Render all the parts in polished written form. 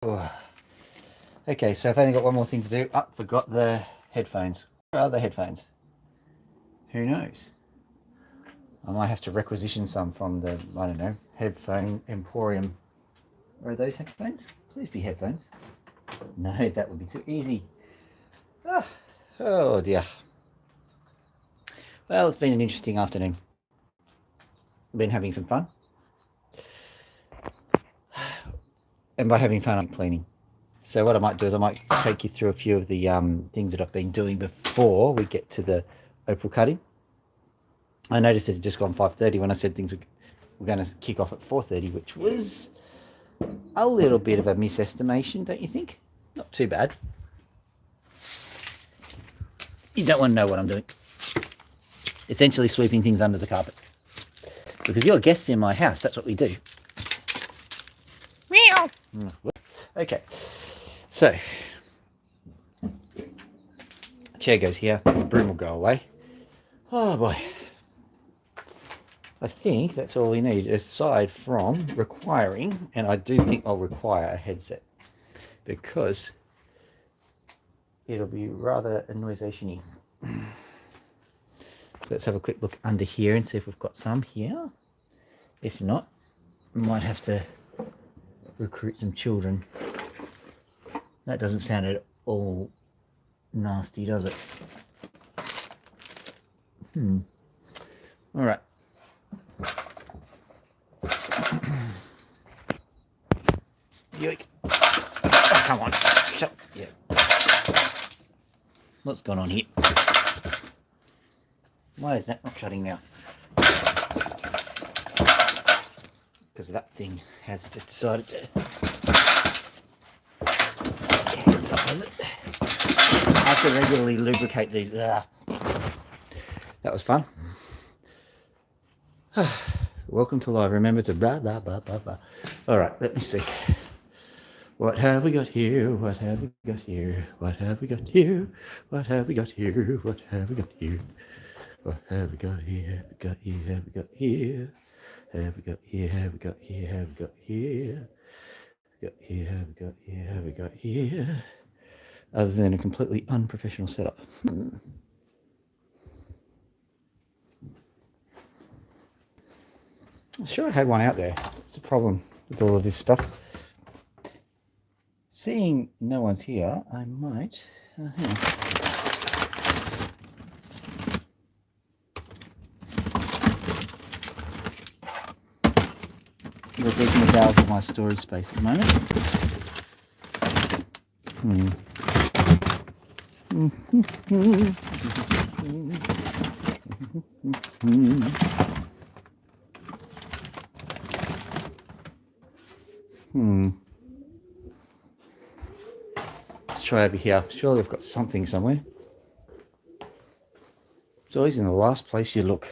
Oh. Okay, so I've only got one more thing to do. Oh, forgot the headphones. Where are the headphones? Who knows? I might have to requisition some from the, I don't know, headphone emporium. Where are those headphones? Please be headphones. No, that would be too easy. Ah, oh dear. Well, it's been an interesting afternoon. I've been having some fun. And by having fun, I'm cleaning. So what I might do is I might take you through a few of the things that I've been doing before we get to the opal cutting. I noticed it had just gone 5:30 when I said things were going to kick off at 4:30, which was a little bit of a misestimation, don't you think? Not too bad. You don't want to know what I'm doing. Essentially sweeping things under the carpet. Because you're guests in my house, that's what we do. Meow. Okay, so chair goes here, the broom will go away. Oh boy. I think that's all we need, aside from requiring, and I do think I'll require a headset, because it'll be rather noisation-y. So let's have a quick look under here and see if we've got some here. If not, we might have to recruit some children. That doesn't sound at all nasty, does it? All right. Yoink. Oh, come on. Shut. Yeah. What's going on here? Why is that not shutting now? Because that thing has just decided to. Yeah, so does it. I have to regularly lubricate these. That was fun. Welcome to live. Remember to blah blah blah blah blah. All right, let me see. What have we got here? What have we got here? What have we got here? What have we got here? What have we got here? What have we got here? Have we got here? Have we got here? Have we got here? Have we got here? Have we got here? Got here? Have we got here? Have we got here? Other than a completely unprofessional setup. I'm sure I had one out there. That's the problem with all of this stuff. Seeing no one's here, I might. We're taking the bowels of my storage space at the moment. Let's try over here. Surely I've got something somewhere. It's always in the last place you look.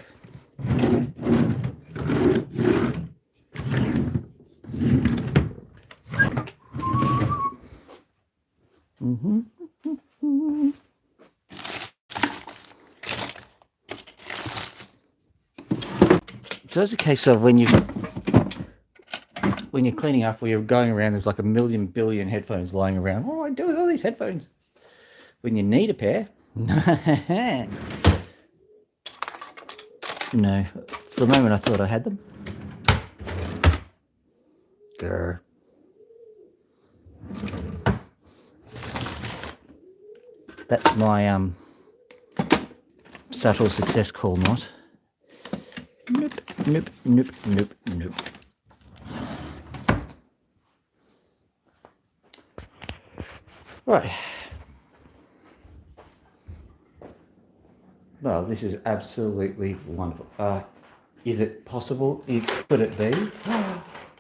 So it's a case of when you're cleaning up or you're going around, there's like a million billion headphones lying around. What do I do with all these headphones? When you need a pair. No, for a moment I thought I had them. Grr. That's my subtle success call, not. Nope, nope, nope, nope, nope. Right. Well, this is absolutely wonderful. Is it possible? Could it be?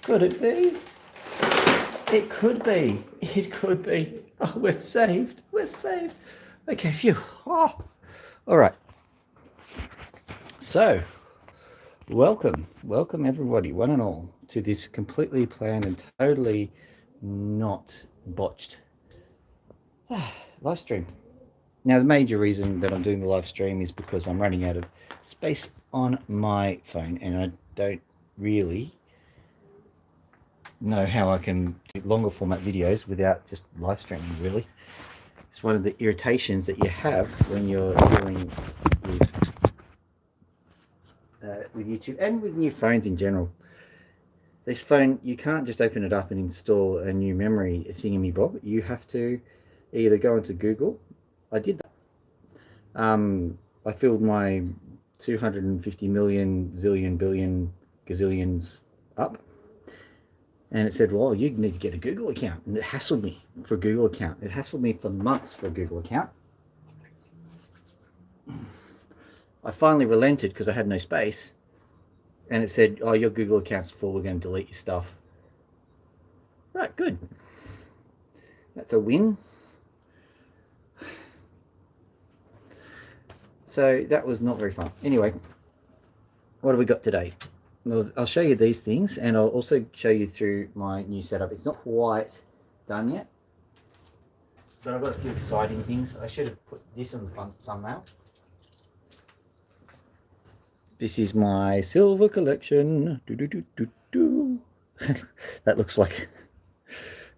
Could it be? It could be. It could be. Oh, we're saved. We're saved. Okay, phew. Oh. All right. So, welcome everybody, one and all, to this completely planned and totally not botched live stream. Now, the major reason that I'm doing the live stream is because I'm running out of space on my phone, and I don't really know how I can do longer format videos without just live streaming, really. It's one of the irritations that you have when you're dealing with YouTube and with new phones in general. This phone, you can't just open it up and install a new memory thingamy-bob. You have to either go into Google. I did that. I filled my 250 million, zillion, billion, gazillions up. And it said, well, you need to get a Google account. And it hassled me for a Google account. It hassled me for months for a Google account. I finally relented because I had no space. And it said, oh, your Google account's full. We're going to delete your stuff. Right, good. That's a win. So that was not very fun. Anyway, what have we got today? I'll show you these things, and I'll also show you through my new setup. It's not quite done yet, but I've got a few exciting things. I should have put this on the thumbnail. This is my silver collection. That looks like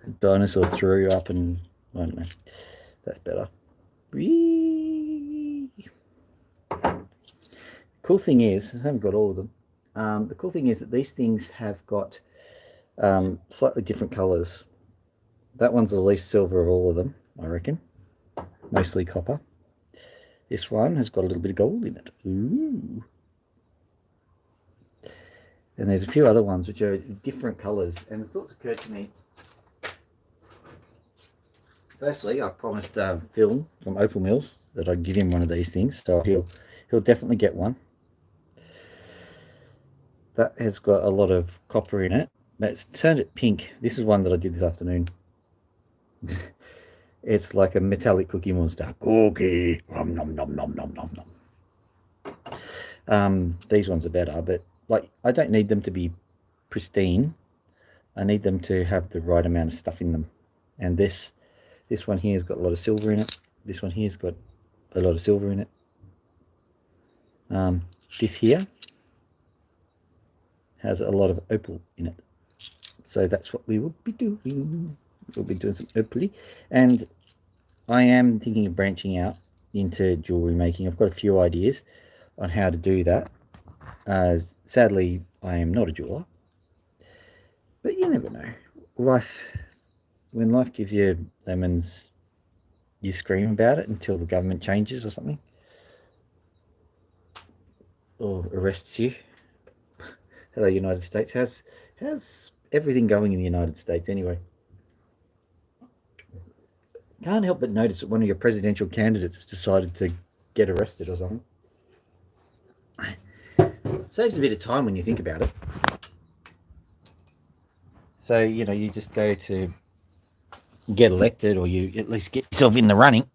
a dinosaur threw up, and I don't know. That's better. Whee! Cool thing is, I haven't got all of them. The cool thing is that these things have got slightly different colors. That one's the least silver of all of them, I reckon. Mostly copper. This one has got a little bit of gold in it. Ooh. And there's a few other ones which are different colors. And the thoughts occurred to me. Firstly, I promised Phil from Opal Mills that I'd give him one of these things, so he'll definitely get one. That has got a lot of copper in it, but it's turned it pink. This is one that I did this afternoon. It's like a metallic cookie monster. Cookie. Nom nom nom nom nom nom nom. These ones are better, but like I don't need them to be pristine. I need them to have the right amount of stuff in them. And this one here has got a lot of silver in it. This one here has got a lot of silver in it. This here has a lot of opal in it. So that's what we will be doing. We'll be doing some opal. And I am thinking of branching out into jewelry making. I've got a few ideas on how to do that. Sadly, I am not a jeweler. But you never know. When life gives you lemons, you scream about it until the government changes or something. Or arrests you. Hello, United States. How's everything going in the United States anyway? Can't help but notice that one of your presidential candidates has decided to get arrested or something. Saves a bit of time when you think about it. So, you know, you just go to get elected, or you at least get yourself in the running,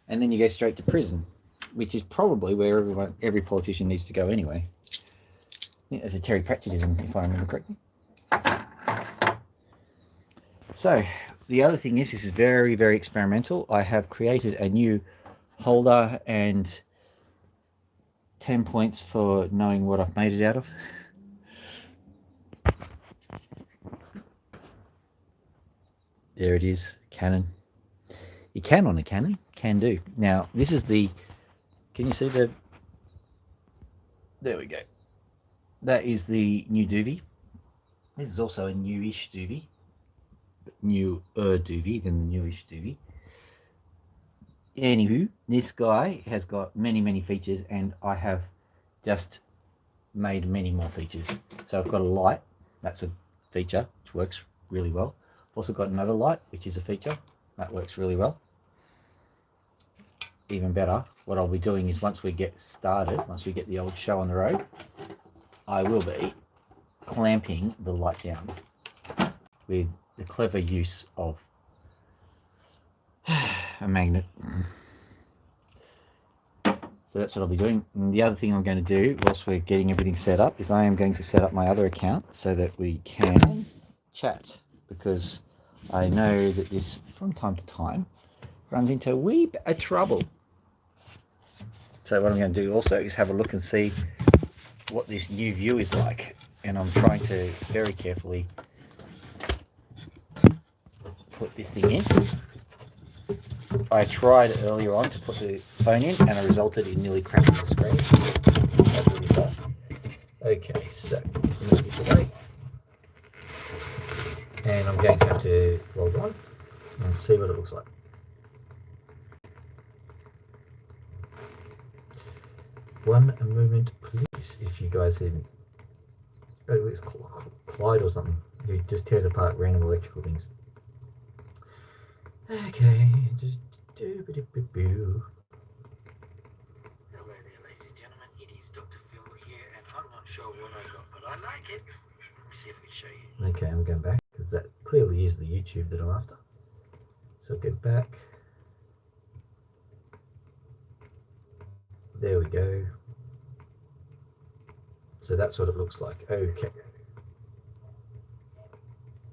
and then you go straight to prison, which is probably where every politician needs to go anyway. I think there's a Terry Pratchettism, if I remember correctly. So the other thing is, this is very, very experimental. I have created a new holder and 10 points for knowing what I've made it out of. There it is, Canon. You can on a Canon, can do. Now this is the, can you see the, there we go. That is the new doobie. This is also a newish doobie. Newer doobie than the newish doobie. Anywho, this guy has got many, many features, and I have just made many more features. So I've got a light, that's a feature which works really well. I've also got another light, which is a feature that works really well. Even better, what I'll be doing is once we get started, once we get the old show on the road, I will be clamping the light down with the clever use of a magnet. So that's what I'll be doing. And the other thing I'm going to do whilst we're getting everything set up is I am going to set up my other account so that we can chat, because I know that this from time to time runs into a wee bit of trouble. So what I'm going to do also is have a look and see what this new view is like, and I'm trying to very carefully put this thing in. I tried earlier on to put the phone in, and it resulted in nearly cracking the screen. That's really fast. Okay, so move this away, and I'm going to have to log on and see what it looks like. One movement, please, if you guys didn't. Oh, it's Clyde or something, who just tears apart random electrical things. Okay, just do. Hello there, ladies and gentlemen. It is Dr. Phil here, and I'm not sure what I got, but I like it. Let me see if I can show you. Okay, I'm going back, because that clearly is the YouTube that I'm after. So I'll get back. There we go. So that's what it looks like. Okay.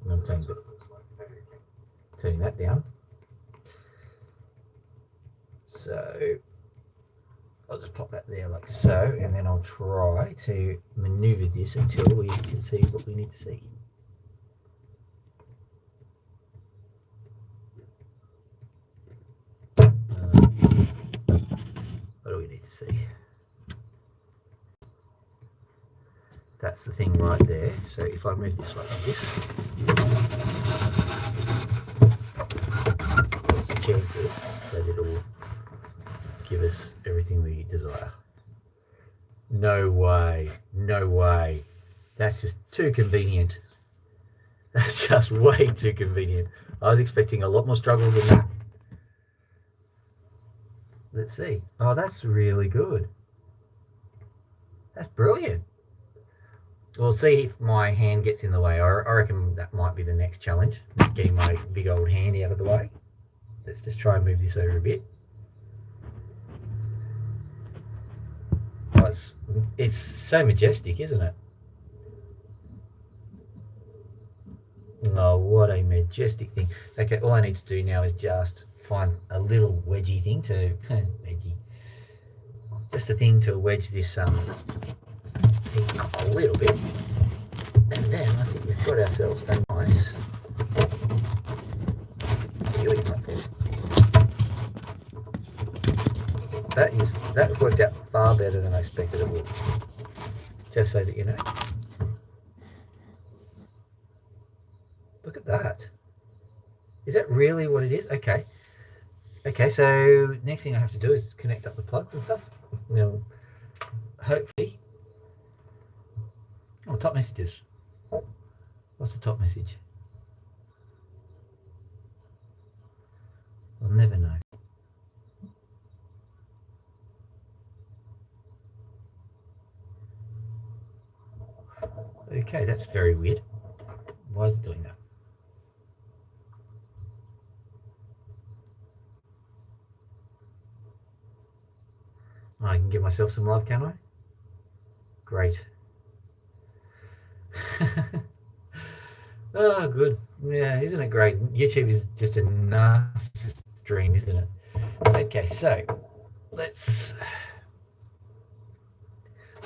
I'm turning that down. So I'll just pop that there like so, and then I'll try to maneuver this until we can see what we need to see. What do we need to see? That's the thing right there. So if I move this like this, what's the chances that it'll give us everything we desire? No way, no way. That's just too convenient. That's just way too convenient. I was expecting a lot more struggle than that. Let's see. Oh, that's really good. That's brilliant. We'll see if my hand gets in the way. I reckon that might be the next challenge, getting my big old hand out of the way. Let's just try and move this over a bit. Oh, it's so majestic, isn't it? Oh, what a majestic thing. Okay, all I need to do now is just find a little wedgy thing to wedgy. Just a thing to wedge this thing up a little bit. And then I think we've got ourselves a nice viewing platform. That worked out far better than I expected it would. Just so that you know. Look at that. Is that really what it is? Okay. Okay, so next thing I have to do is connect up the plugs and stuff. You know, hopefully. Oh, top messages. What's the top message? I'll never know. Okay, that's very weird. Why is it doing that? I can give myself some love, can I? Great. Oh, good. Yeah, isn't it great? YouTube is just a narcissist dream, isn't it? Okay, so let's.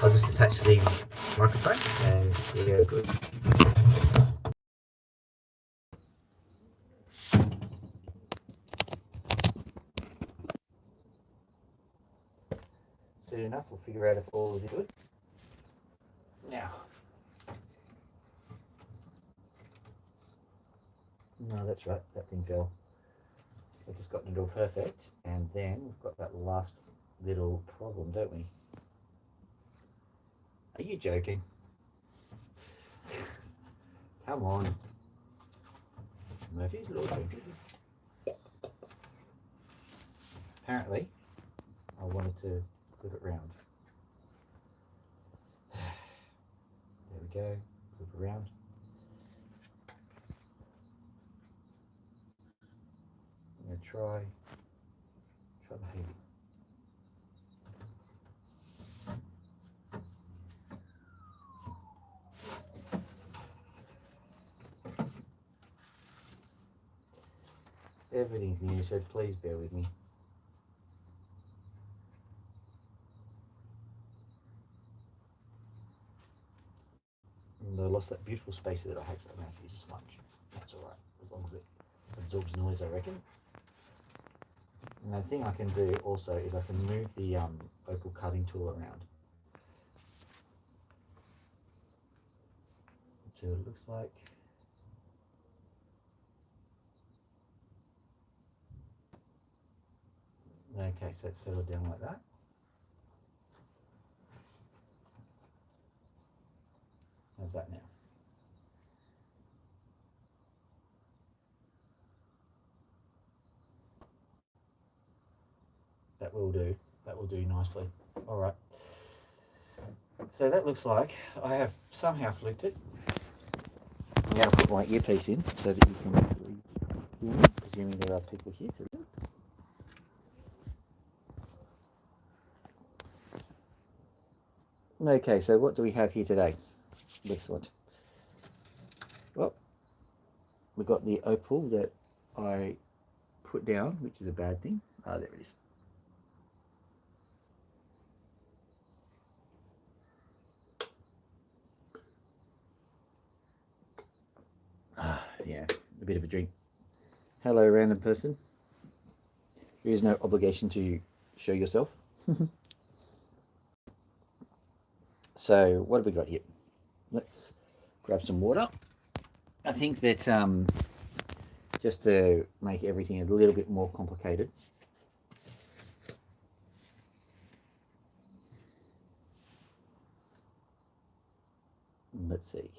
I'll just attach the microphone and we go good. Steady enough, we'll figure out if all is good. Now. No, that's right, that thing fell. We've just gotten it all perfect, and then we've got that last little problem, don't we? Are you joking? Come on. Murphy's Law Drinking. Apparently, I wanted to flip it round. There we go, flip it around. I'm going to try the heat. Everything's new, so please bear with me. though I lost that beautiful spacer that I had, so I'm going to have to use a sponge. That's alright, as long as it absorbs noise, I reckon. And the thing I can do also is I can move the opal cutting tool around. See what it looks like. Okay, so it's settled down like that. How's that now? That will do. That will do nicely. All right. So that looks like I have somehow flicked it. I'm going to put my earpiece in so that you can actually hear me, presuming there are people here to listen. Okay, so what do we have here today? Excellent. Well, we've got the opal that I put down, which is a bad thing. Ah, there it is. Ah, yeah, a bit of a drink. Hello, random person. There is no obligation to show yourself. So, what have we got here? Let's grab some water. I think that just to make everything a little bit more complicated, let's see.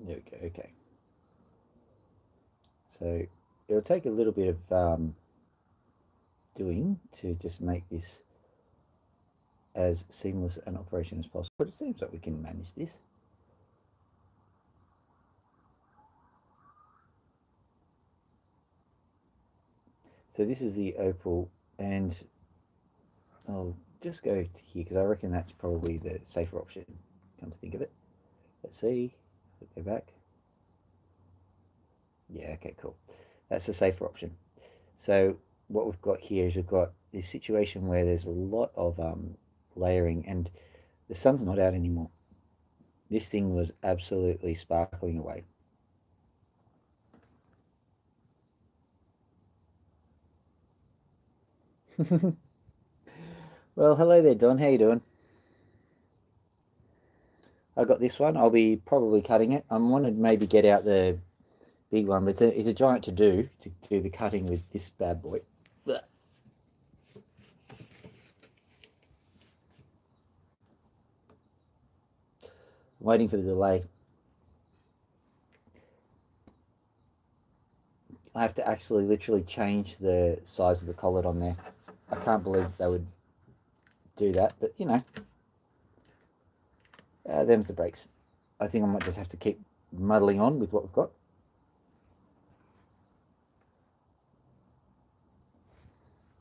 There we go, okay. So it'll take a little bit of doing to just make this as seamless an operation as possible, but it seems like we can manage this. So this is the opal, and I'll just go to here because I reckon that's probably the safer option, come to think of it. Let's see, go back. Yeah, okay, cool. That's the safer option. So what we've got here is we've got this situation where there's a lot of layering, and the sun's not out anymore. This thing was absolutely sparkling away. Well, hello there, Don. How you doing? I got this one. I'll be probably cutting it. I want to maybe get out the big one, but it's a giant to do the cutting with this bad boy. Waiting for the delay. I have to actually literally change the size of the collet on there. I can't believe they would do that, but you know, them's the breaks. I think I might just have to keep muddling on with what we've got.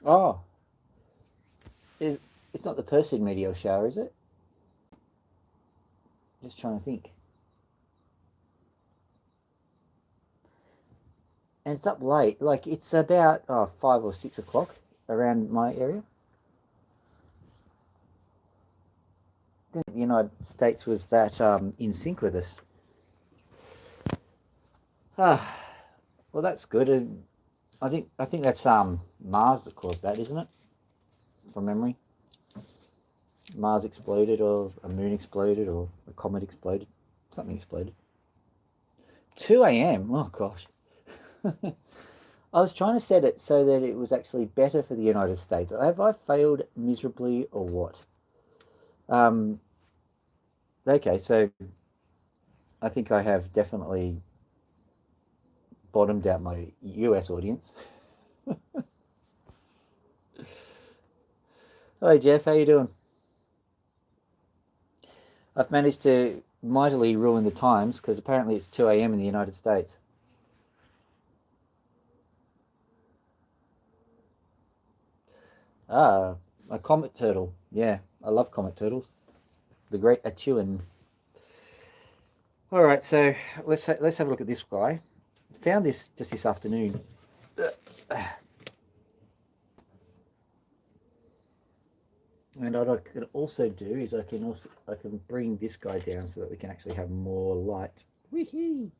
Oh, it's not the Perseid meteor shower, is it? Just trying to think. And it's up late, like it's about 5 or 6 o'clock around my area. I think the United States was that in sync with us. Well, that's good. I think that's Mars that caused that, isn't it? From memory, Mars exploded, or a moon exploded, or a comet exploded. Something exploded. 2 a.m. Oh gosh. I was trying to set it so that it was actually better for the United States. Have I failed miserably or what? Okay, so I think I have definitely bottomed out my US audience. Hello Jeff, how you doing? I've managed to mightily ruin the times because apparently it's 2 a.m. in the United States. Ah, a comet turtle. Yeah, I love comet turtles. The great Atuan. All right, so let's have a look at this guy. Found this just this afternoon. And what I can also do is I can bring this guy down so that we can actually have more light. Wee-hee.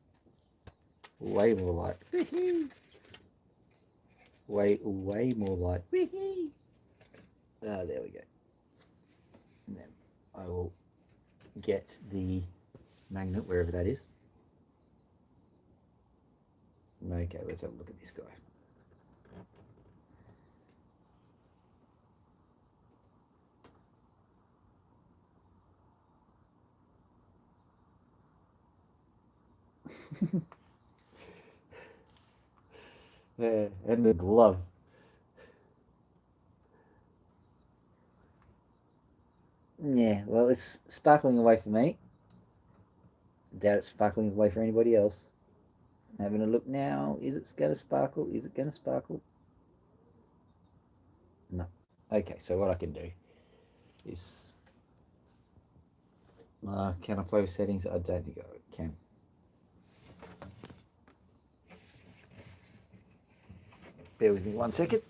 Way more light. Wee-hee. Way more light. Wee-hee. There we go. And then I will get the magnet wherever that is. Okay, let's have a look at this guy. And the glove. Yeah, well, it's sparkling away for me. Doubt it's sparkling away for anybody else. Having a look now. Is it going to sparkle? Is it going to sparkle? No. Okay, so what I can do is... can I play with settings? I don't think I can. Bear with me 1 second.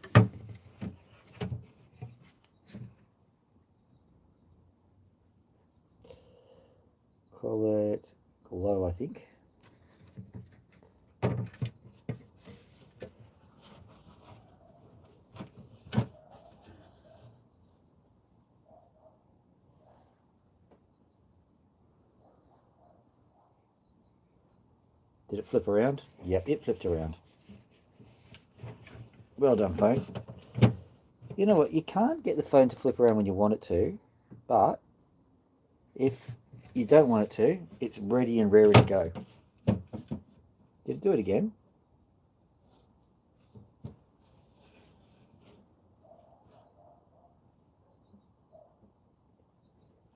Call it glow, I think. Did it flip around? Yep, it flipped around. Well done, phone. You know what? You can't get the phone to flip around when you want it to, but if you don't want it to, it's ready and raring to go. Did it do it again? I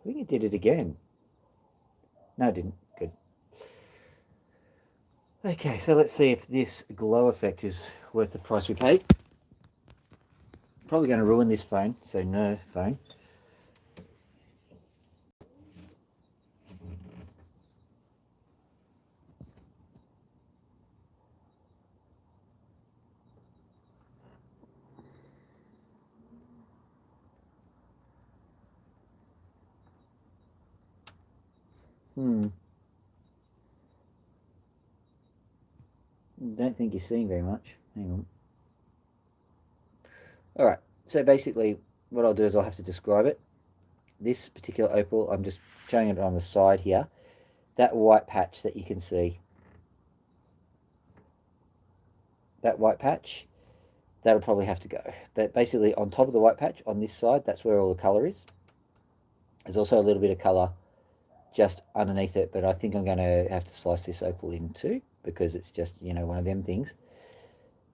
think it did it again. No, it didn't. Good. Okay, so let's see if this glow effect is worth the price we paid. Probably going to ruin this phone, so no phone. Don't think you're seeing very much. Hang on. Alright, so basically what I'll do is I'll have to describe it. This particular opal, I'm just showing it on the side here. That white patch that you can see, that white patch, that'll probably have to go. But basically on top of the white patch, on this side, that's where all the colour is. There's also a little bit of colour just underneath it, but I think I'm going to have to slice this opal in two because it's just, you know, one of them things.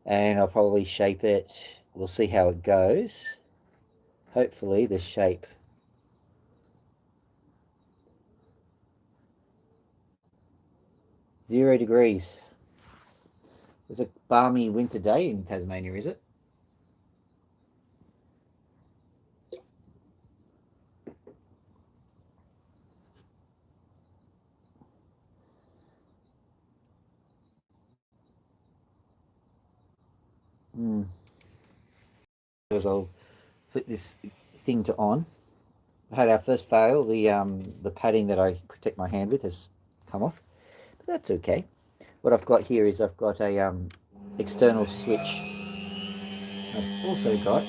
And I'll probably shape it. We'll see how it goes. Hopefully the shape (0°). It's a balmy winter day in Tasmania, is it? I'll flip this thing to on. I had our first fail. The padding that I protect my hand with has come off, but that's okay. What I've got here is I've got a external switch. I've also got,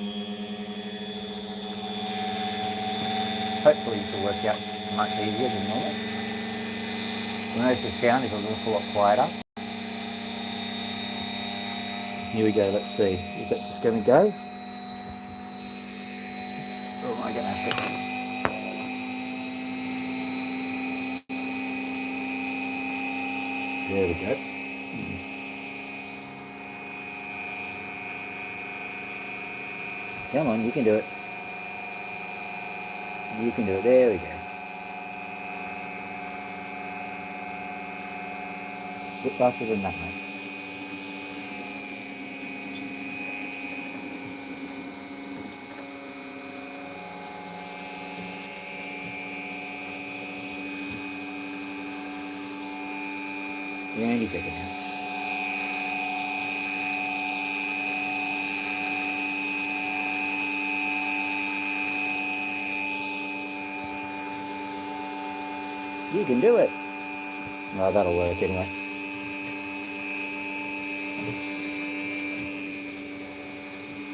hopefully this will work out much easier than normal. You'll notice the sound is an awful lot quieter. Here we go, let's see. Is that just going to go? Or am I going to have to... There we go. Come on, you can do it. You can do it. There we go. Bit faster than that, mate. any second now. You can do it. No, that'll work anyway.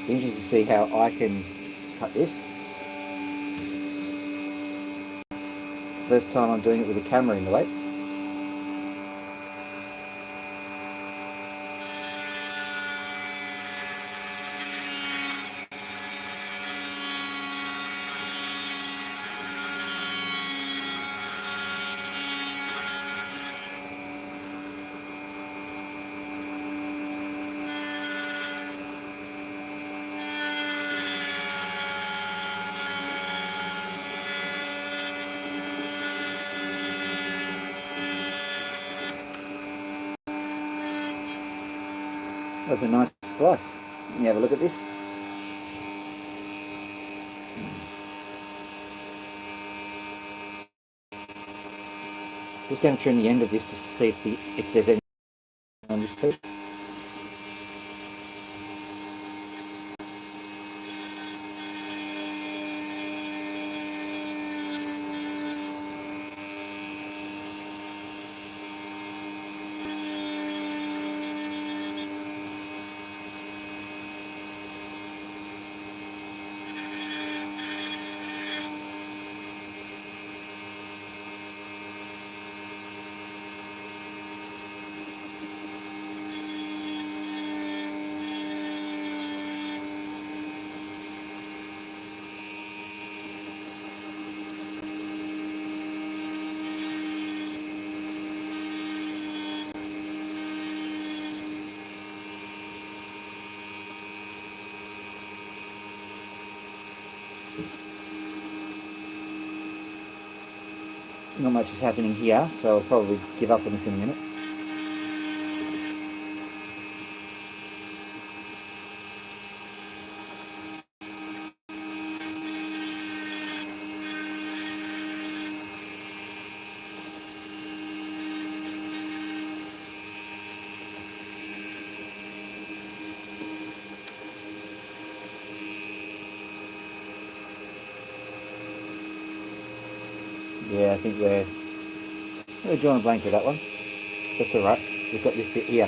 Be interesting to see how I can cut this. First time I'm doing it with a camera in the way. That's a nice slice. Let me have a look at this. Just going to trim the end of this just to see if there's any on this piece. Not much is happening here, so I'll probably give up on this in a minute. Yeah, I think we're drawing a blank with that one. That's alright. We've got this bit here.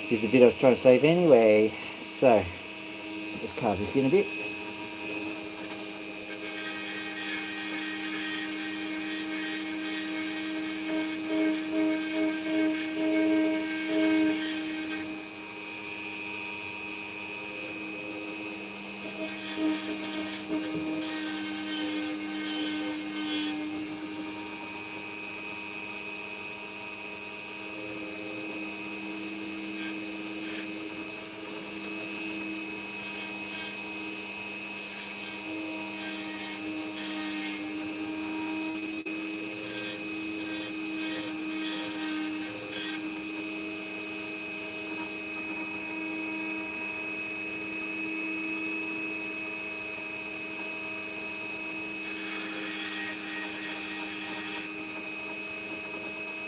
Here's the bit I was trying to save anyway. So, let's carve this in a bit.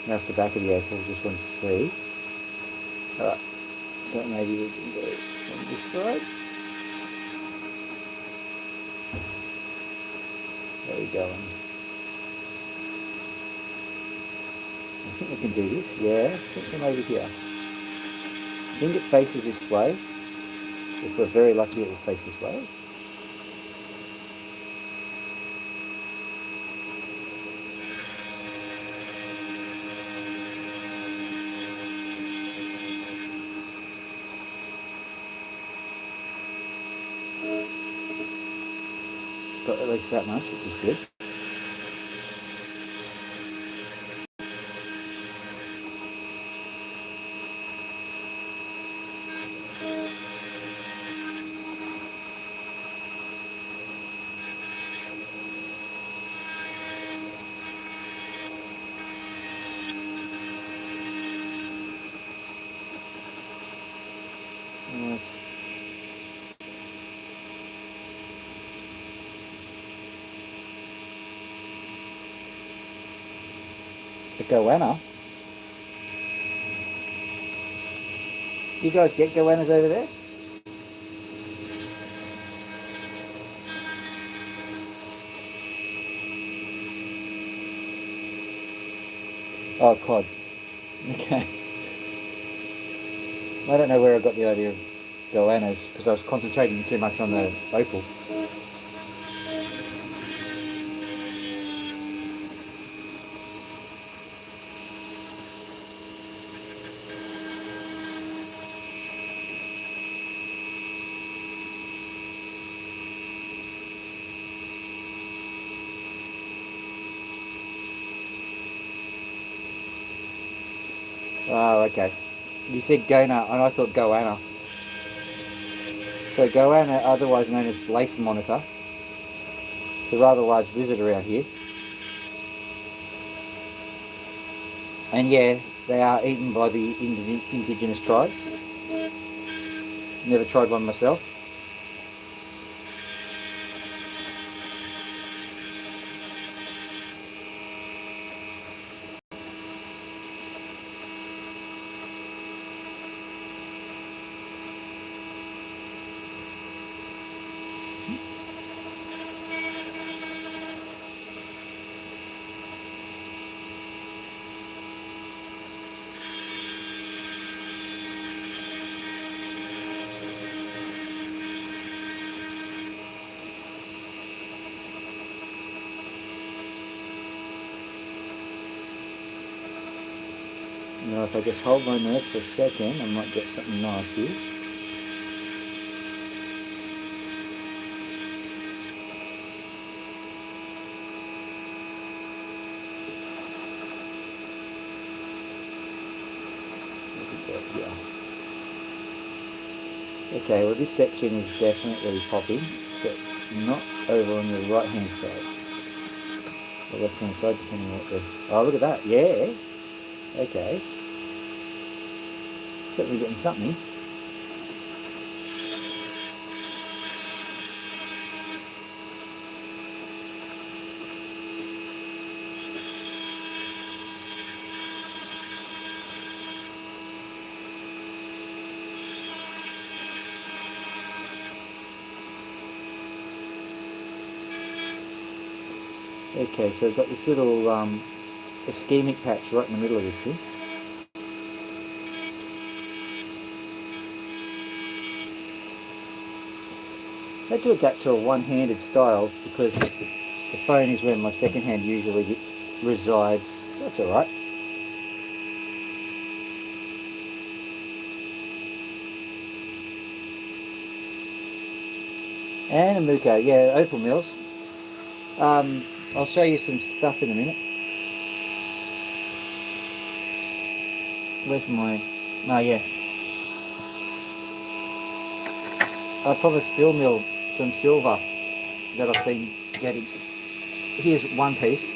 That's the back of the opal, just want to see. Alright, so maybe we can go on this side. There we go. I think we can do this, yeah. Put them over here. I think it faces this way. If we're very lucky, it will face this way. Got at least that much, which is good. goanna. You guys get goannas over there? Oh, cod. Okay. I don't know where I got the idea of goannas because I was concentrating too much on the opal. Oh, okay. You said goanna, and I thought goanna. So goanna, otherwise known as lace monitor, it's a rather large lizard around here. And yeah, they are eaten by the indigenous tribes. Never tried one myself. Now if I just hold my nerve for a second, I might get something nice here. Okay, well this section is definitely popping, but not over on the right hand side. The left hand side, depending on what the... Oh, look at that, yeah! Okay. Certainly getting something. Okay, so I've got this little ischemic patch right in the middle of this thing. I had to adapt to a one-handed style because the phone is where my second hand usually resides. That's alright. And a muco, yeah, opal mills. I'll show you some stuff in a minute. Where's my... Oh yeah. I promised Phil Mill some silver that I've been getting. Here's one piece.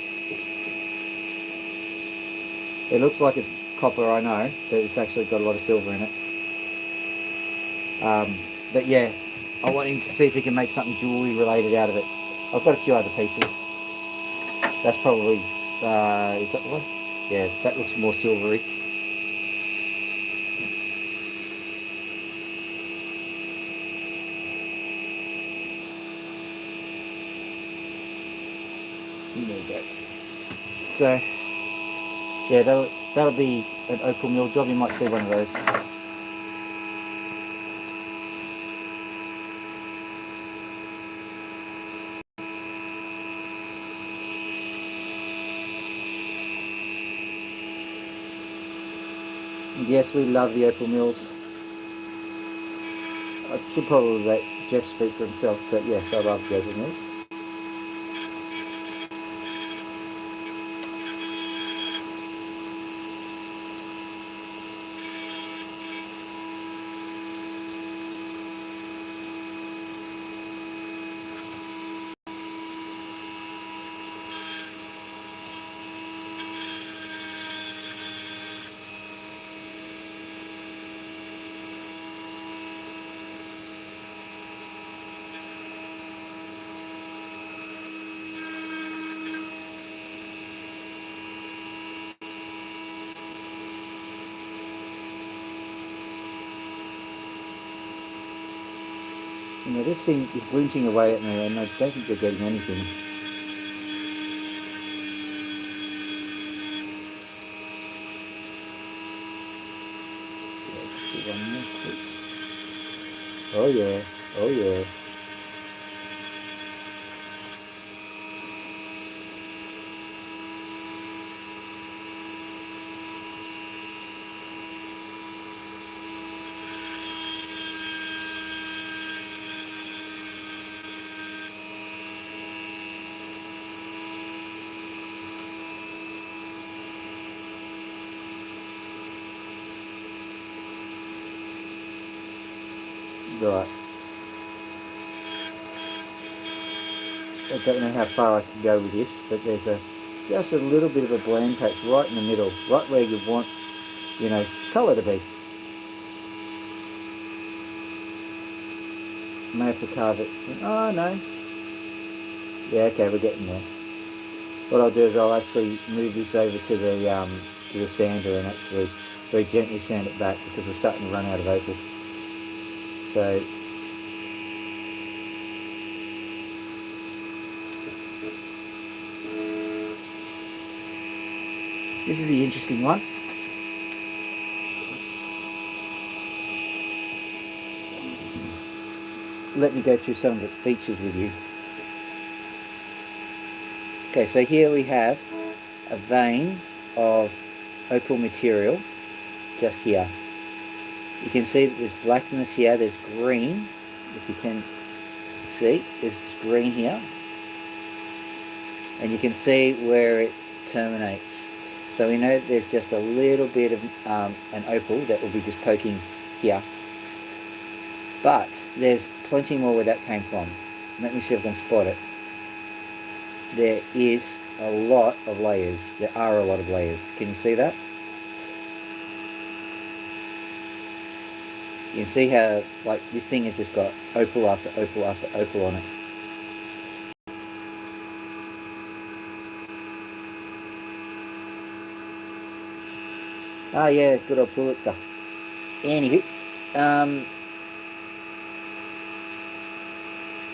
It looks like it's copper, I know, but it's actually got a lot of silver in it. But yeah, I want him to see if he can make something jewellery related out of it. I've got a few other pieces. That's probably, is that the one? Yeah, that looks more silvery. There we go. So, yeah, that'll be an opal mill job. You might see one of those. Yes, we love the opal mills. I should probably let Jeff speak for himself, but yes, I love the opal mills. You know, this thing is glinting away at me and I don't think you're getting anything. Yeah, just do one more quick. Oh yeah, oh yeah. Right. I don't know how far I can go with this, but there's just a little bit of a bland patch right in the middle, right where you want, you know, colour to be. May have to carve it. Oh no. Yeah, okay, we're getting there. What I'll do is I'll actually move this over to the sander and actually very gently sand it back because we're starting to run out of opal. So this is the interesting one. Let me go through some of its features with you. Okay, so here we have a vein of opal material just here. You can see that there's blackness here, there's green, if you can see, there's green here. And you can see where it terminates. So we know that there's just a little bit of an opal that will be just poking here. But there's plenty more where that came from. Let me see if I can spot it. There is a lot of layers. There are a lot of layers. Can you see that? You can see how, like, this thing has just got opal after opal after opal on it. Ah, yeah, good old Pulitzer. Anywho,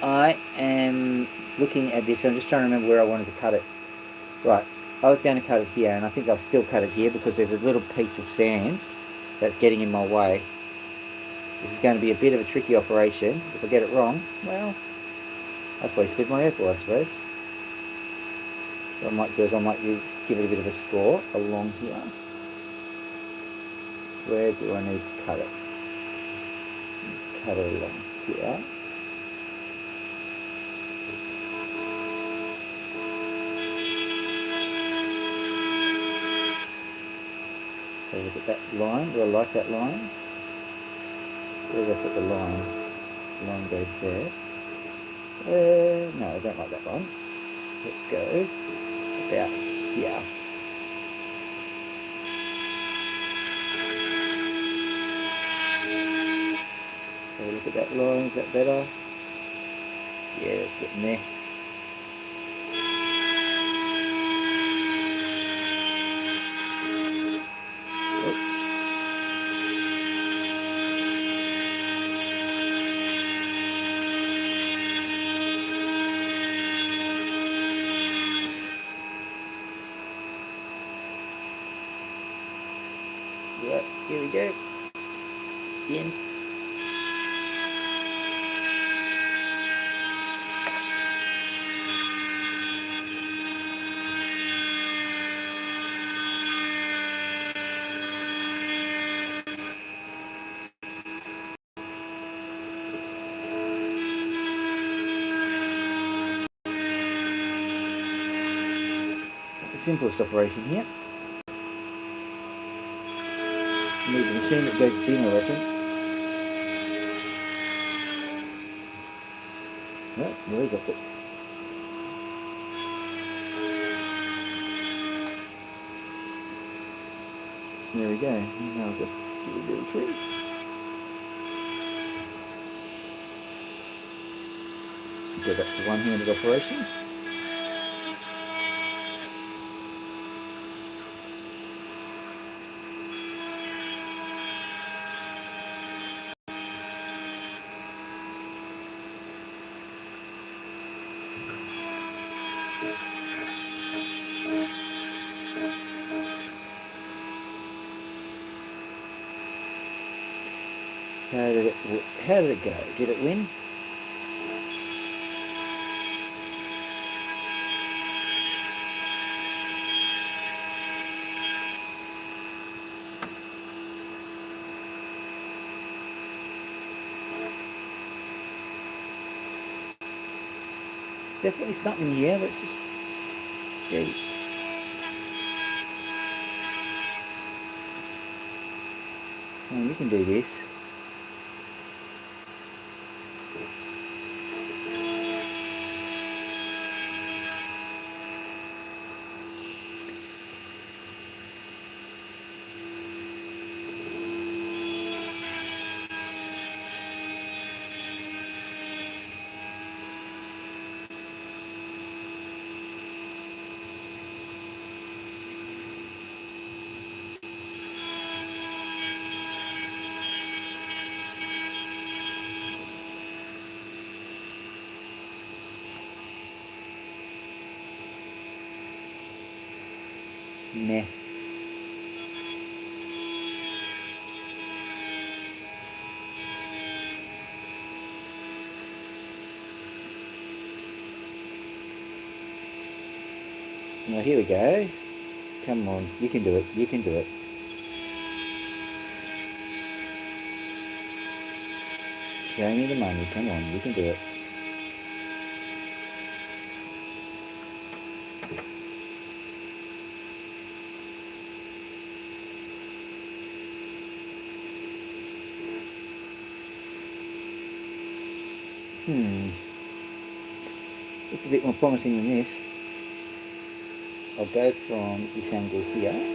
I am looking at this. I'm just trying to remember where I wanted to cut it. Right, I was going to cut it here, and I think I'll still cut it here because there's a little piece of sand that's getting in my way. This is going to be a bit of a tricky operation. If I get it wrong, well, I've wasted my opal, I suppose. What I might do is I might give it a bit of a score along here. Where do I need to cut it? Let's cut it along here. So look at that line. Do I like that line? Where did I put the line? The line goes there. No, I don't like that one. Let's go about here. So look at that line. Is that better? Yeah, it's getting there. Yeah, here we go. In. The simplest operation here. Move the machine that goes in, I reckon. No, nearly got it. There we go. Now I'll just do a little trim. Go back to one-handed operation. How did it go? Did it win? It's definitely something here. Let's just go. Oh, you can do this. Nah. Well, here we go. Come on, you can do it. You can do it. Show me the money. Come on, you can do it. Looked a bit more promising than this. I'll go from this angle here.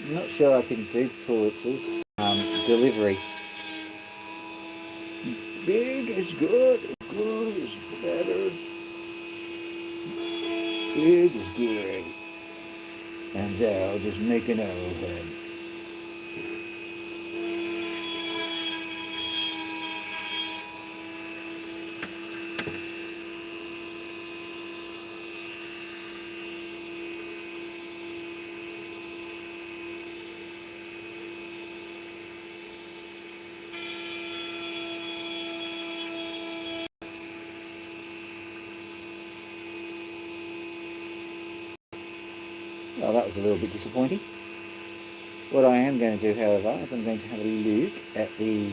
I'm not sure I can do Pulitzer's delivery. Big is good, good is better. Big is good. And there, I'll just make an arrowhead. Well, that was a little bit disappointing. What I am going to do, however, is I'm going to have a look at the...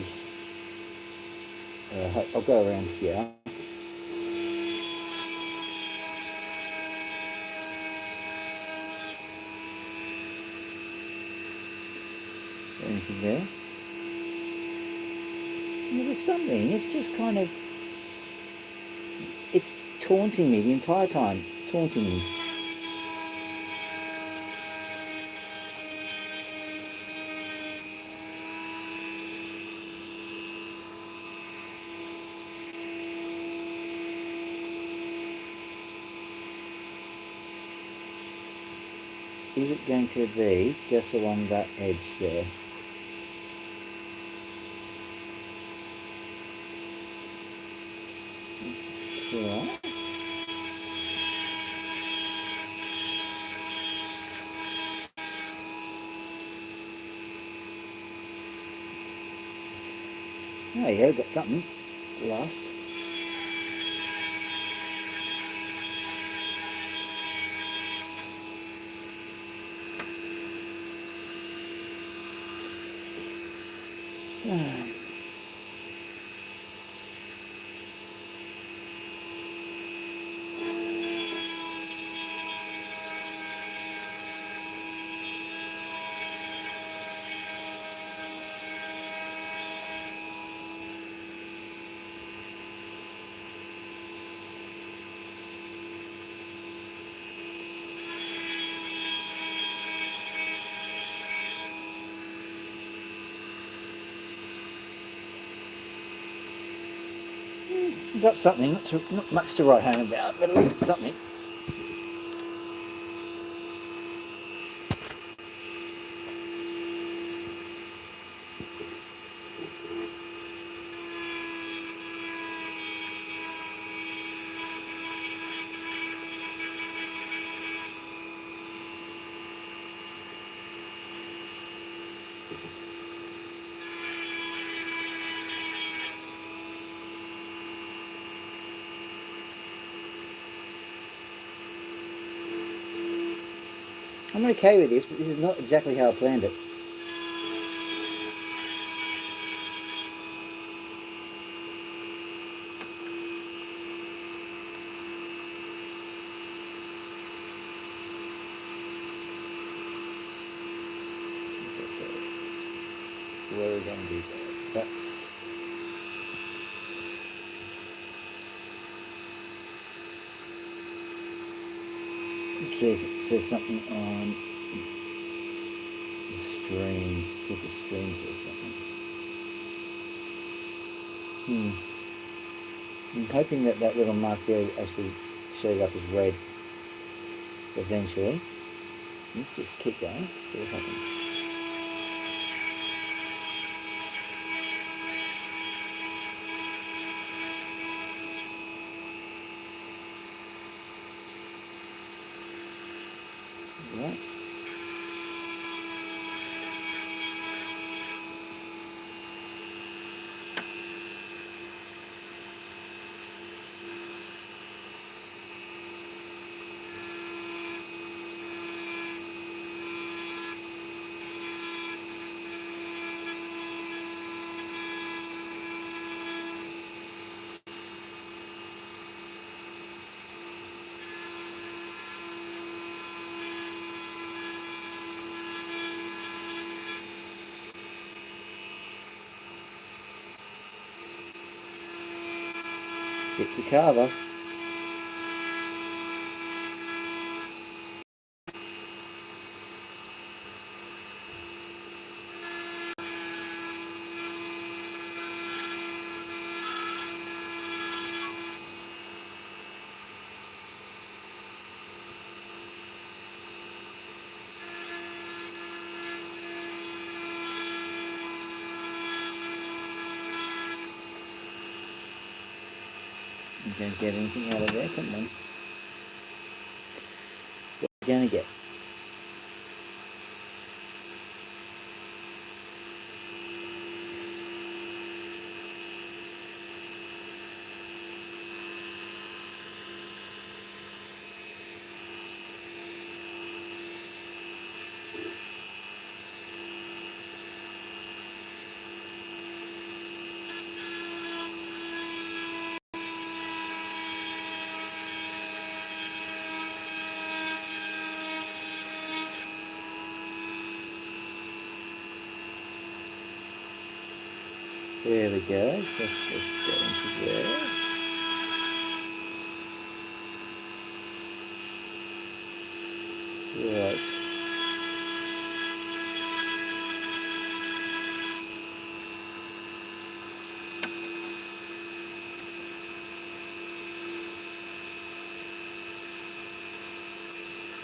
I'll go around here. Anything there? Yeah, there's something. It's just kind of... It's taunting me the entire time. Taunting me. Is it going to be just along that edge there? Right. Oh yeah, got something. Last. got something, not much to write home about, but at least it's something. I'm okay with this, but this is not exactly how I planned it. Okay, so where are we going to do that? That's let's see if it says something on the stream. See if the stream says something. I'm hoping that that little mark there actually shows up as red eventually. Let's just keep going, see what happens. Right. It's a carver. You don't get anything out of there, come on. What are you going to get? There we go, so let's just go into there. Right.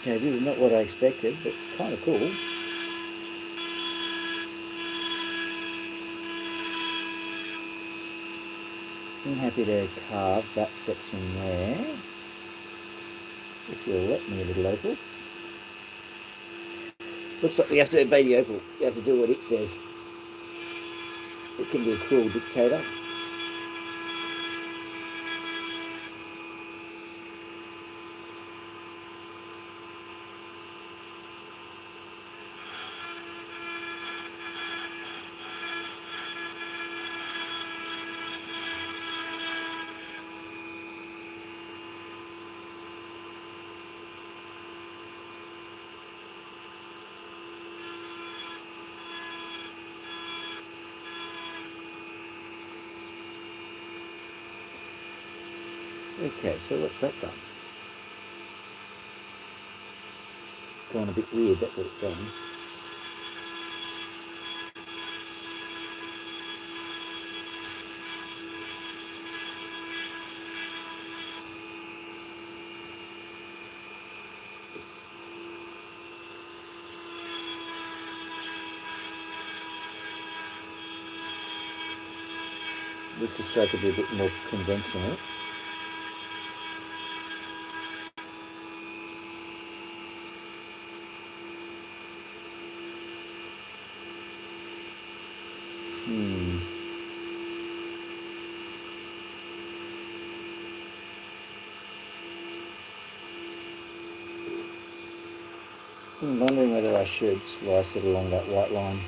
Okay, this is not what I expected, but it's kind of cool. I'm happy to carve that section there, if you'll let me, a little opal. Looks like we have to obey the opal. We have to do what it says. It can be a cruel dictator. Okay, so what's that done? Gone a bit weird, that's what it's done. This is so to be a bit more conventional. I'm wondering whether I should slice it along that white line.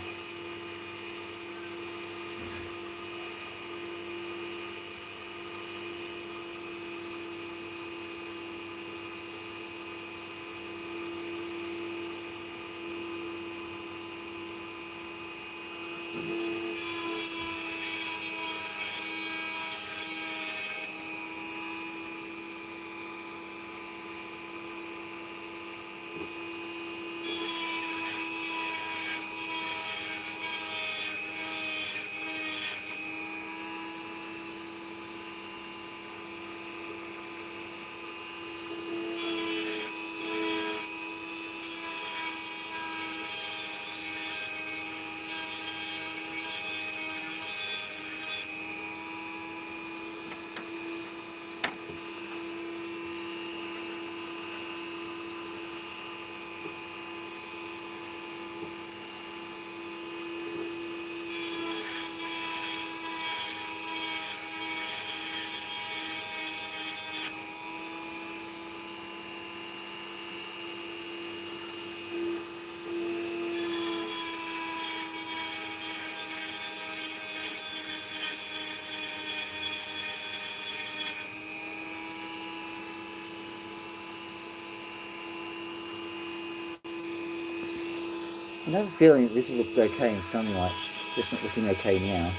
I have a feeling this will look okay in sunlight. It's just not looking okay now.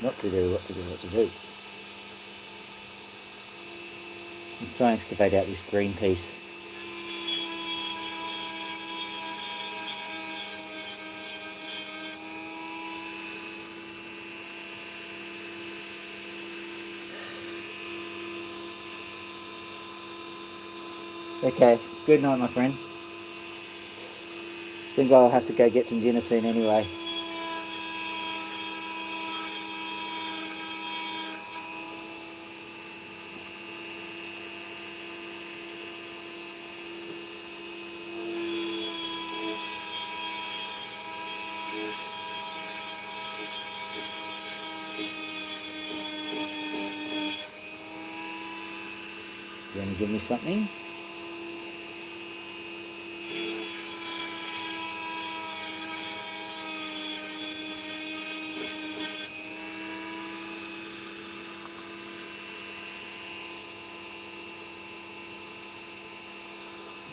What to do, what to do, what to do. I'm trying to excavate out this green piece. Okay, good night, my friend. Think I'll have to go get some dinner soon anyway. You want to give me something?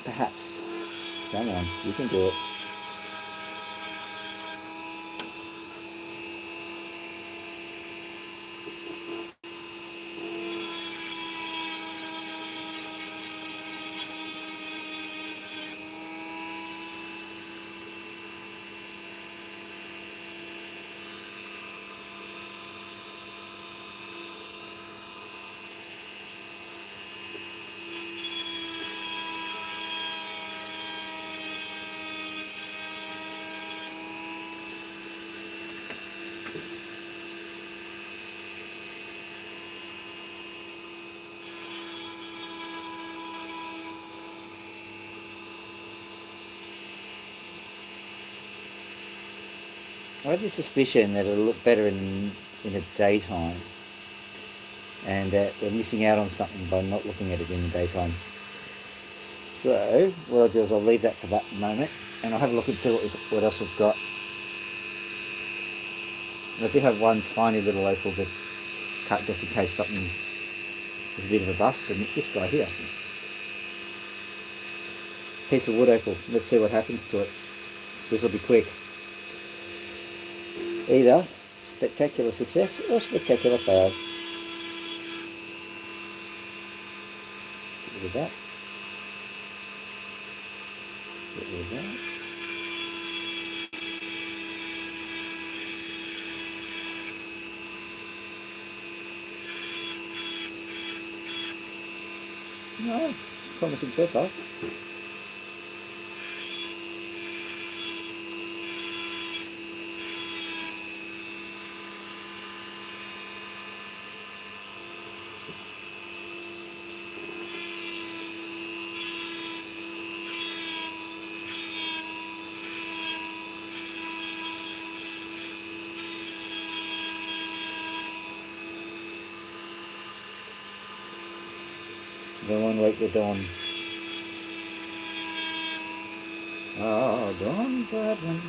Perhaps. Come on, you can do it. I have this suspicion that it'll look better in the daytime, and that we're missing out on something by not looking at it in the daytime. So what I'll do is I'll leave that for that moment, and I'll have a look and see what else we've got. And I do have one tiny little opal to cut just in case something is a bit of a bust, and it's this guy here. piece of wood opal. Let's see what happens to it. This will be quick. Either spectacular success or spectacular fail. Get rid of that. Get rid of that. No, promising so far. Go on, wait the dawn. Oh, dawn, Bradman.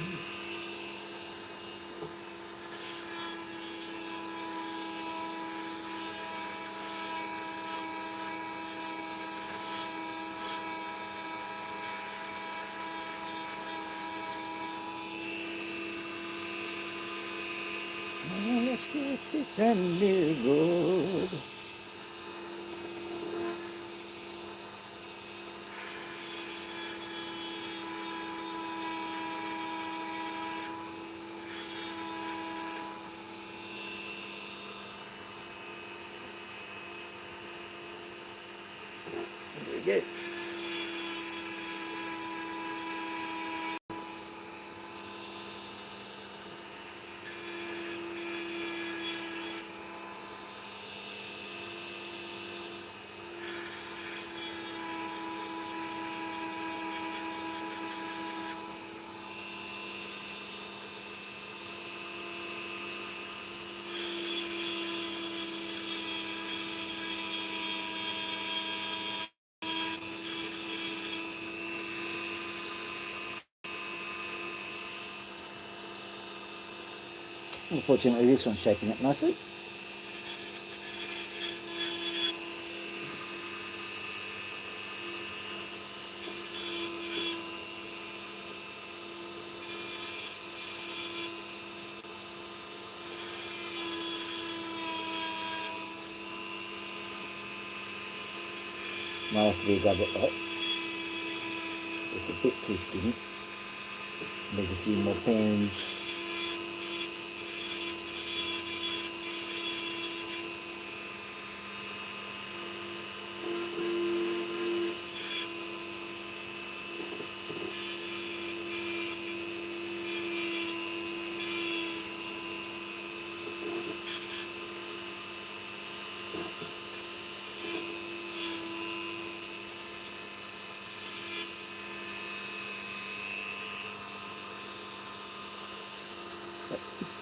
Oh, let's get this and be good. There we go. Unfortunately, this one's shaping up nicely. Might have to be a doublet though. It's a bit too skinny. There's a few more pans.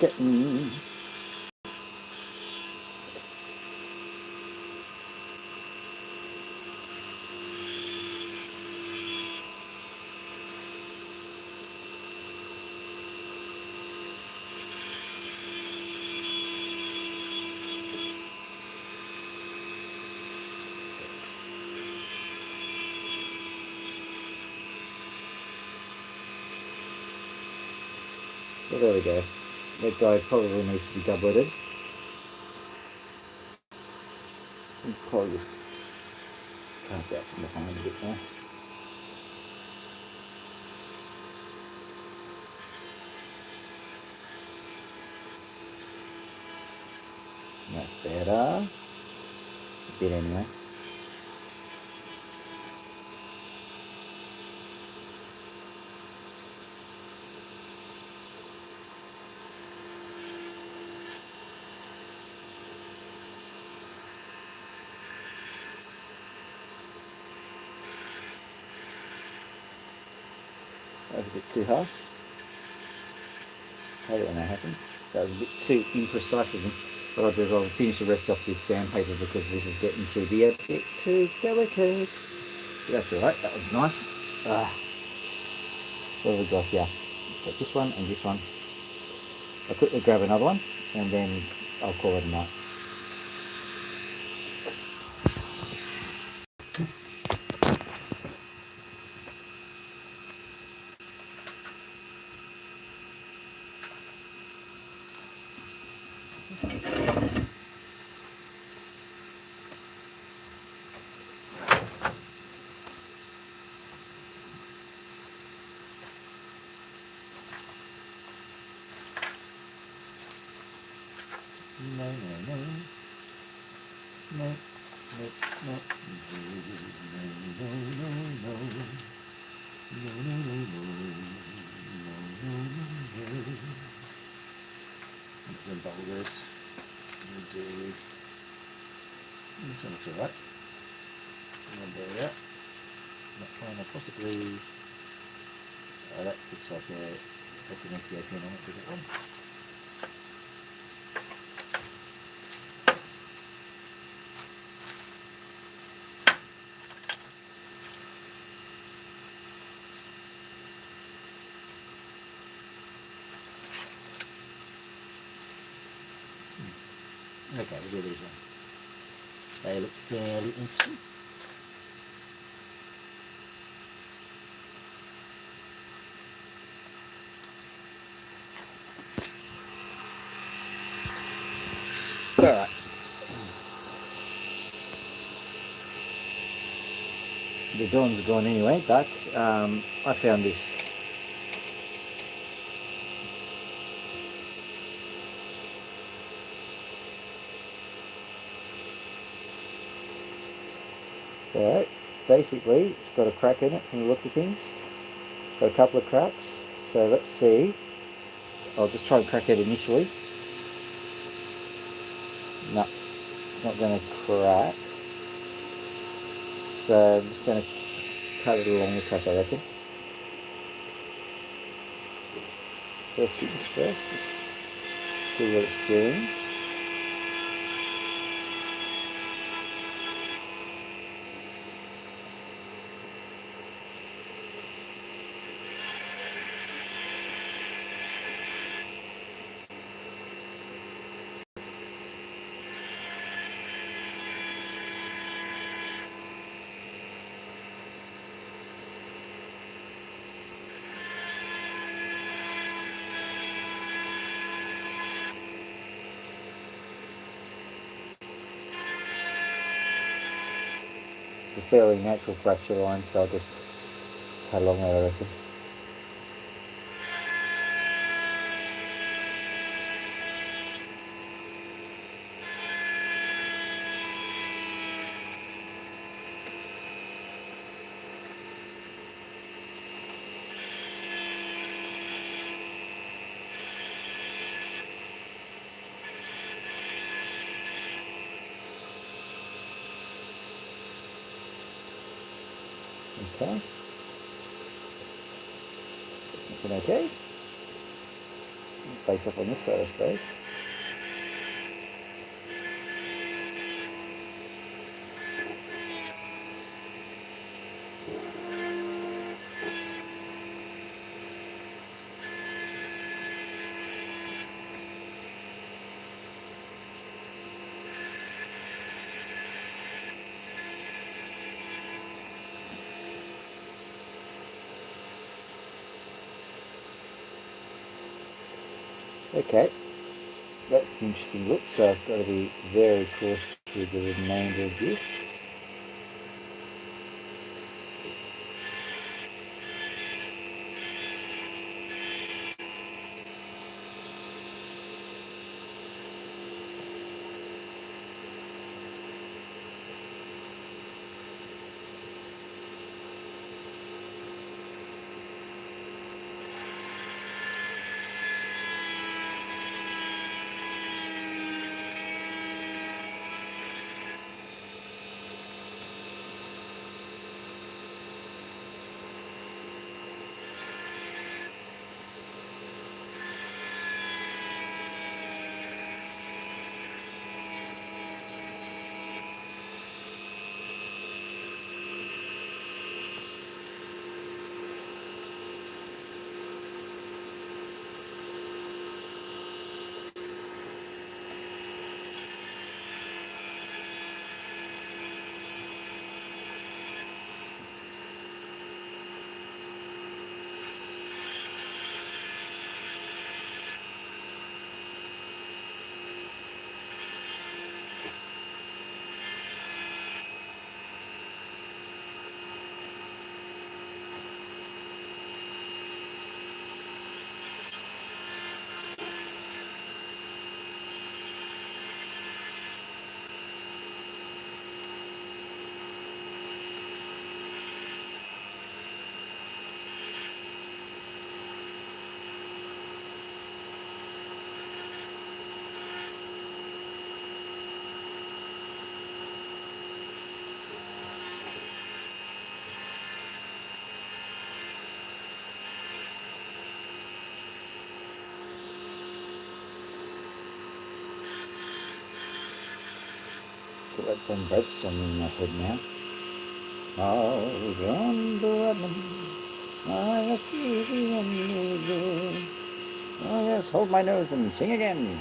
Getting well, there we go. That guy probably needs to be doubleted. Probably just carve that from behind a bit more. That's better. A bit anyway. That was a bit too harsh. I hate it when that happens. That was a bit too imprecise of them. What I'll do is I'll finish the rest off with sandpaper because this is getting to be a bit too delicate. But that's alright, that was nice. What have we got here? Got this one and this one. I'll quickly grab another one and then I'll call it a night. No, no, no. No, no, no. No, no, no, no. No, no, no, no. No, no, no, no. I'm going to bubble this. We'll do this one looks alright. One there, yeah. That one, possibly. That looks like that's an Ethiopian on it, that one. Okay, we'll do these ones. They look fairly interesting. Alright. The dawn's gone anyway, but I found this. So basically it's got a crack in it from the looks of things. Got a couple of cracks. So let's see. I'll just try and crack it initially. No, it's not going to crack. So I'm just going to cut it along the crack, I reckon. First things first, just see what it's doing. It's a fairly natural fracture line, so I'll just cut along there, I reckon. Okay. It's looking okay. Face up on this side, I suppose. Okay, that's an interesting look, so I've got to be very cautious with the remainder of this. Got Tom Boat song in my head now. Out on the Rutland, I must be on the oh yes, hold my nose and sing again.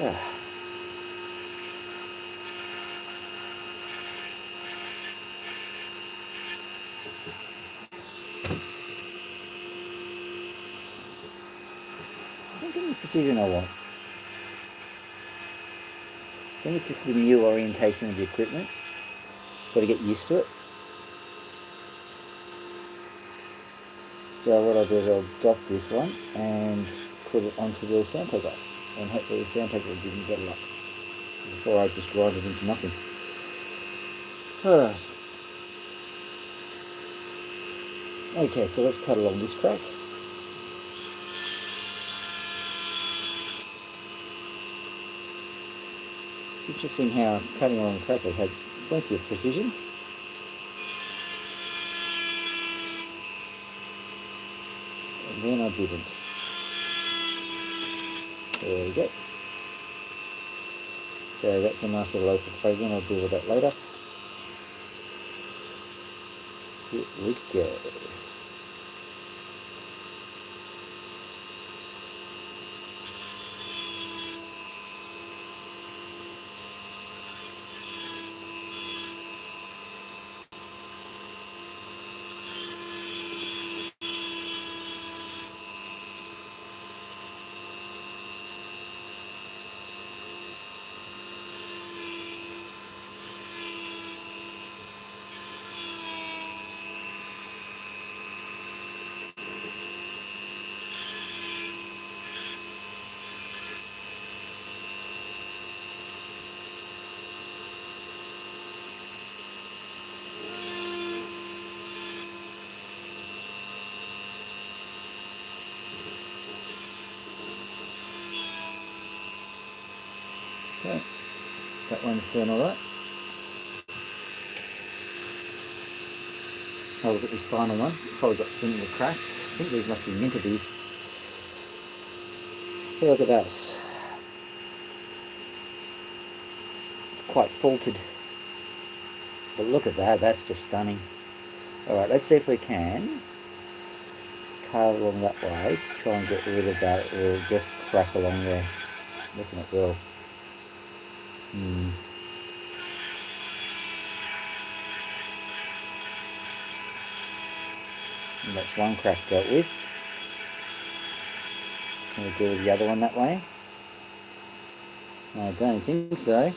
Ah. Something with precision I want. I think it's just the new orientation of the equipment. Got to get used to it. So what I'll do is I'll drop this one and put it onto the sandpaper, and hopefully the sandpaper will give me better luck before I just grind it into nothing. Alright. Okay, so let's cut along this crack. It's interesting how cutting along the crack I had plenty of precision. And then I didn't. There we go. So that's a nice little opal fragment, I'll deal with that later. Here we go. Okay, that one's done alright. I'll look at this final one. It's probably got similar cracks. I think these must be mint of these. Hey, look at that. It's quite faulted. But look at that, that's just stunning. Alright, let's see if we can carve along that way to try and get rid of that. It will just crack along there. Looking at well. And that's one crack dealt with. Can we deal with the other one that way? I don't think so.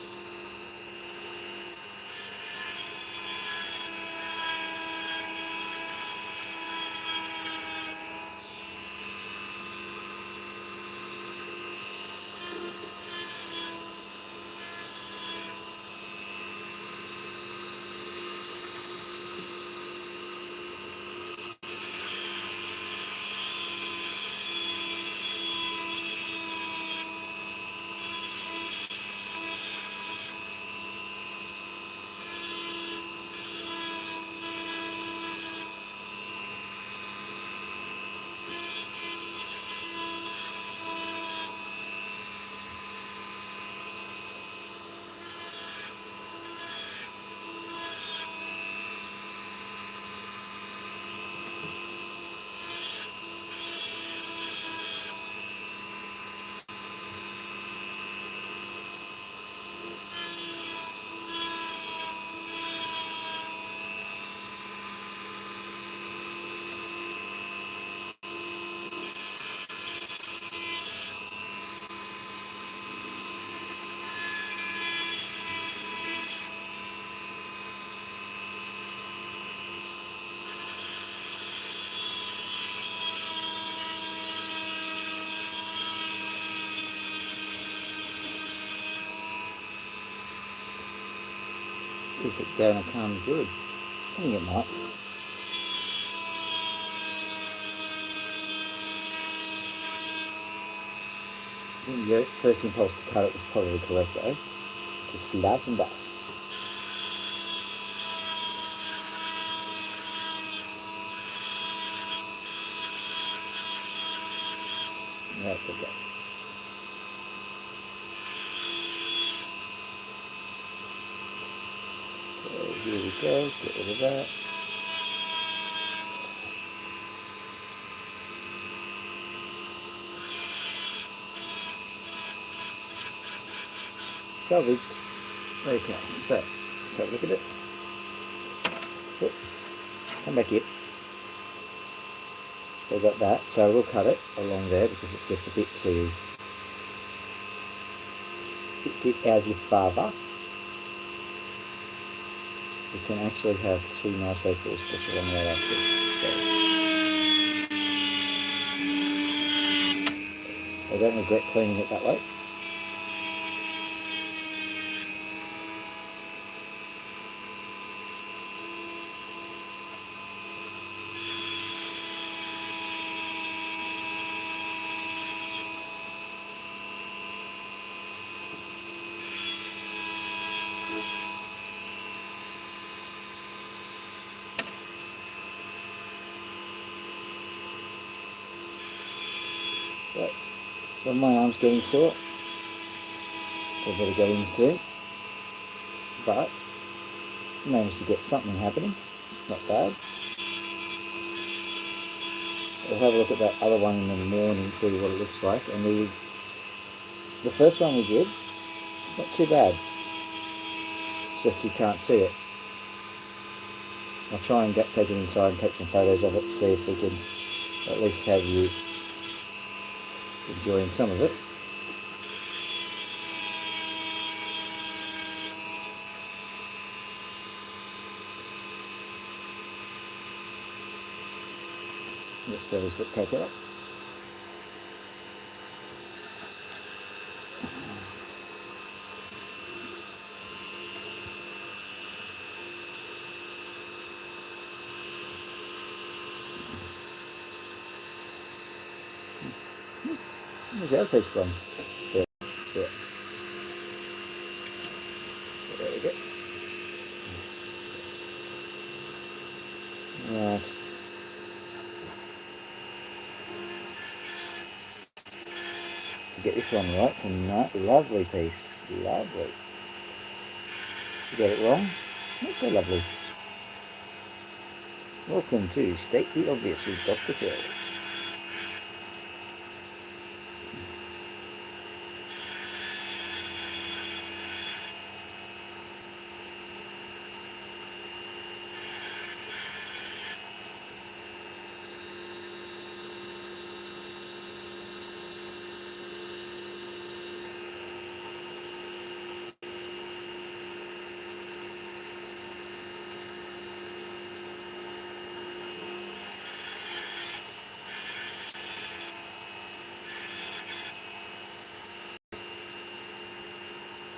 Is it going to come good? I think it might. I think your first impulse to cut it was probably correct though. Just slice and dice. That's okay. here we go, get rid of that. Salvaged. Okay, so let's have a look at it. Oh, come back here. So I've got that, so we'll cut it along there because it's just a bit too as your father. You can actually have two nice opals just along that axis. So I don't regret cleaning it that way. But when my arm's getting sore, I better go in soon. But managed to get something happening. Not bad. We'll have a look at that other one in the morning, see what it looks like. And the first one we did, it's not too bad. Just you can't see it. I'll try and take it inside and take some photos of it, see if we can at least have you enjoying some of it. This fella's got take it up. Where's the other piece gone? There. There. There we go. Right. Get this one right. It's a lovely piece. Lovely. You got it wrong? Not so lovely. Welcome to State the Obvious with Dr. Phil.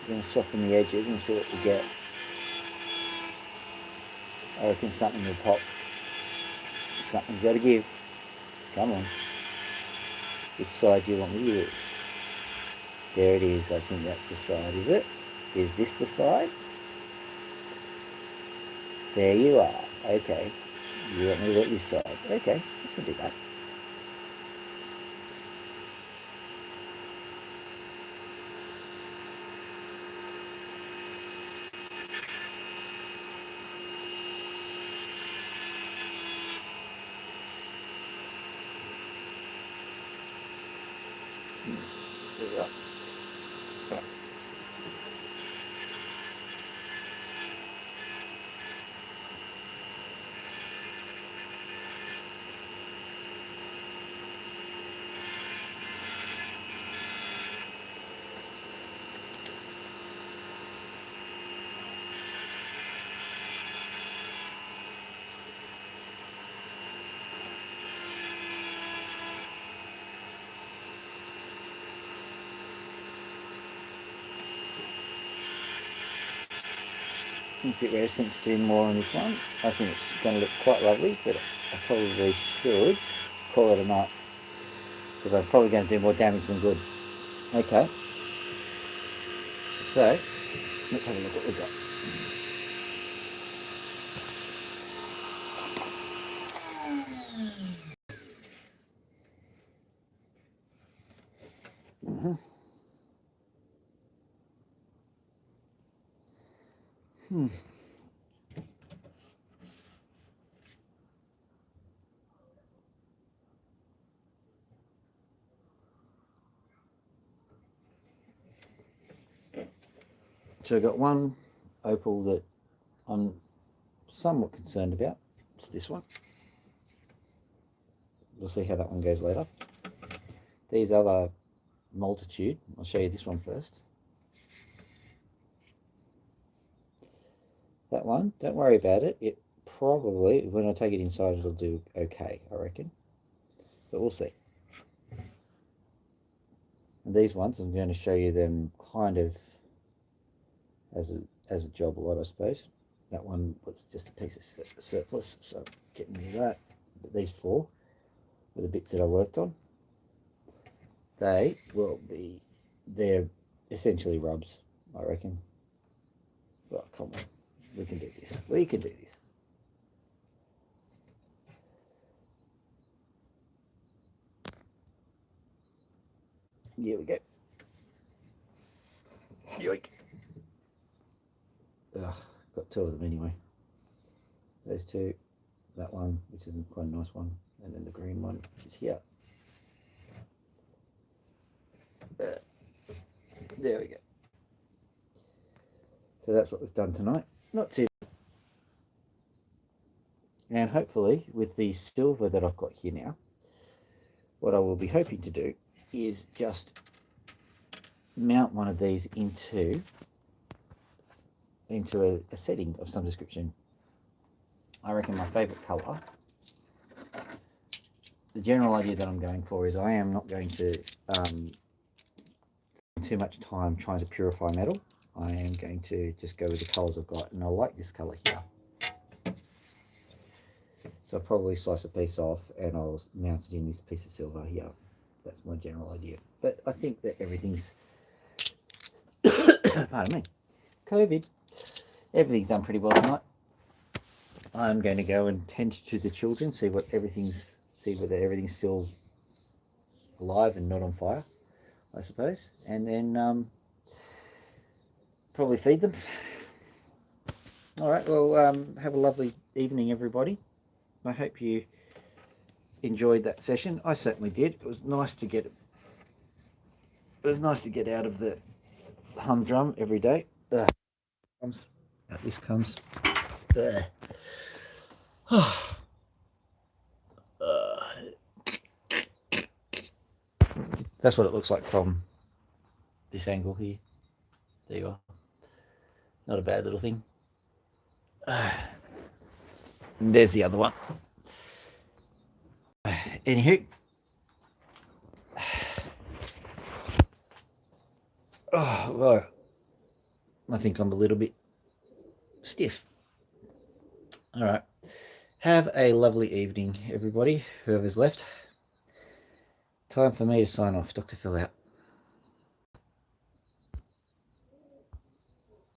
We're going to soften the edges and see what we get. I reckon something will pop. Something's got to give. Come on. Which side do you want me to use? There it is. I think that's the side, is it? Is this the side? There you are. Okay. You want me to look this side? Okay, I can do that. There we are. Right. I'm a bit reticent to do more on this one. I think it's going to look quite lovely, but I probably should call it a night because I'm probably going to do more damage than good. Okay, so let's have a look at what we've got. So I've got one opal that I'm somewhat concerned about. It's this one. We'll see how that one goes later. These other multitude, I'll show you this one first. That one, don't worry about it. It probably, when I take it inside, it'll do okay, I reckon. But we'll see. And these ones, I'm going to show you them kind of as a job lot, I suppose. That one was just a piece of surplus, so getting rid of that. But these four were the bits that I worked on. They will be, they're essentially rubs, I reckon. Well, come on, we can do this. We can do this. Here we go. Yoink. Got two of them anyway. Those two, that one, which isn't quite a nice one, and then the green one, which is here. There we go. So that's what we've done tonight. Not too bad. And hopefully with the silver that I've got here now, what I will be hoping to do is just mount one of these into a setting of some description. I reckon my favourite colour, the general idea that I'm going for is I am not going to spend too much time trying to purify metal. I am going to just go with the colours I've got, and I like this colour here. So I'll probably slice a piece off and I'll mount it in this piece of silver here. That's my general idea. But I think that everything's, pardon me, COVID, everything's done pretty well tonight. I'm going to go and tend to the children, see whether everything's still alive and not on fire, I suppose, and then probably feed them. All right, well, have a lovely evening, everybody. I hope you enjoyed that session. I certainly did. It was nice to get out of the humdrum every day. Out this comes. That's what it looks like from this angle here. There you are. Not a bad little thing. And there's the other one. Anywho. Oh, well, I think I'm a little bit stiff. All right. Have a lovely evening, everybody, whoever's left. Time for me to sign off. Dr. Phil out.